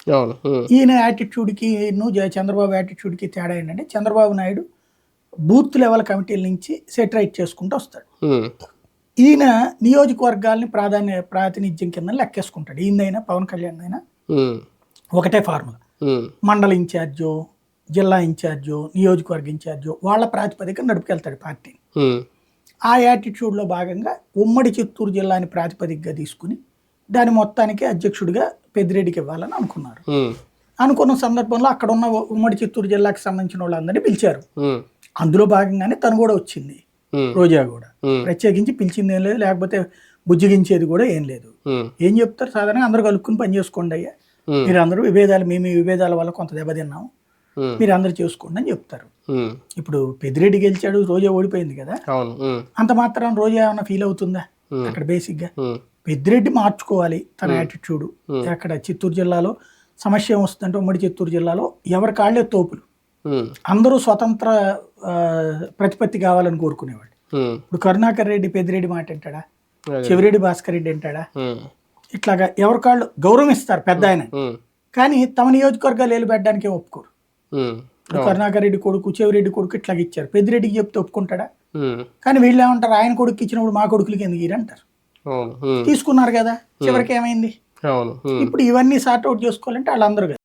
అవును. ఈయన యాటిట్యూడ్కి చంద్రబాబు యాటిట్యూడ్కి తేడా ఏంటంటే చంద్రబాబు నాయుడు బూత్ లెవెల్ కమిటీల నుంచి సెటరైట్ చేసుకుంటూ వస్తాడు. హ్మ్. ఈయన నియోజకవర్గాల్ని ప్రాతినిధ్యం కింద లెక్కేసుకుంటాడు. ఈయనైనా పవన్ కళ్యాణ్ అయినా హ్మ్. ఒకటే ఫార్ములా. హ్మ్. మండల ఇన్ఛార్జో, జిల్లా ఇన్ఛార్జో, నియోజకవర్గ ఇన్ఛార్జో వాళ్ళ ప్రాతిపదికన నడుపుకెళ్తాడు పార్టీని. హ్మ్. ఆ యాటిట్యూడ్లో భాగంగా ఉమ్మడి చిత్తూరు జిల్లాని ప్రాతిపదికగా తీసుకుని దాని మొత్తానికి అధ్యక్షుడిగా పెద్దిరెడ్డికి ఇవ్వాలని అనుకున్నారు. హ్మ్. అనుకున్న సందర్భంలో అక్కడ ఉన్న ఉమ్మడి చిత్తూరు జిల్లాకి సంబంధించిన వాళ్ళందరినీ పిలిచారు. హ్మ్. అందులో భాగంగానే తను కూడా వచ్చింది. హ్మ్. రోజా కూడా హ్మ్. ప్రత్యేకించి పిలిచింది ఏం లేదు, లేకపోతే బుజ్జగించేది కూడా ఏం లేదు. హ్మ్. ఏం చెప్తారు సాధారణంగా అందరూ కలుపుకుని పని చేసుకోండి అయ్యా, హ్మ్. మీరు అందరూ మీ విభేదాల వల్ల కొంత దెబ్బతిన్నాం, హ్మ్. మీరు అందరూ చేసుకోండి అని చెప్తారు. హ్మ్. ఇప్పుడు పెద్దిరెడ్డి గెలిచాడు, రోజా ఓడిపోయింది కదా, అవును. హ్మ్. అంత మాత్రం రోజా ఏమైనా ఫీల్ అవుతుందా? హ్మ్. అక్కడ బేసిక్గా హ్మ్. పెద్దిరెడ్డి మార్చుకోవాలి తన హ్మ్. యాటిట్యూడ్. హ్మ్. అక్కడ చిత్తూరు జిల్లాలో సమస్య ఏమొస్తుందంటే ఉమ్మడి చిత్తూరు జిల్లాలో ఎవరి కాళ్ళే తోపులు, హ్మ్. అందరూ స్వతంత్ర ఆ, ప్రతిపత్తి కావాలని కోరుకునేవాళ్ళు. హ్మ్. ఇప్పుడు కరుణాకర్ రెడ్డి పెద్దిరెడ్డి మాట వింటాడా? అదే. చెవిరెడ్డి భాస్కర్ రెడ్డి వింటాడా? హ్మ్. ఇట్లాగా ఎవరి కాళ్ళు గౌరవం ఇస్తారు పెద్ద ఆయన, హ్మ్. కానీ తమ నియోజకవర్గాలు ఏలుపెట్టడానికి ఒప్పుకోరు. హ్మ్. ఇప్పుడు అవును. కరుణాకర్ రెడ్డి కొడుకు చెవిరెడ్డి కొడుకు ఇట్లాగ ఇచ్చారు, పెద్దిరెడ్డికి చెప్తే ఒప్పుకుంటాడా? హ్మ్. కానీ వీళ్ళు ఏమంటారు, ఆయన కొడుకు ఇచ్చినప్పుడు మా కొడుకులకి ఎందుకు ఇయ్యరు అంటారు. అవును. హ్మ్. తీసుకున్నారు కదా, హ్మ్. చివరికి ఏమైంది? అవును. హ్మ్. ఇప్పుడు ఇవన్నీ సార్ట్ అవుట్ చేసుకోవాలంటే వాళ్ళందరూ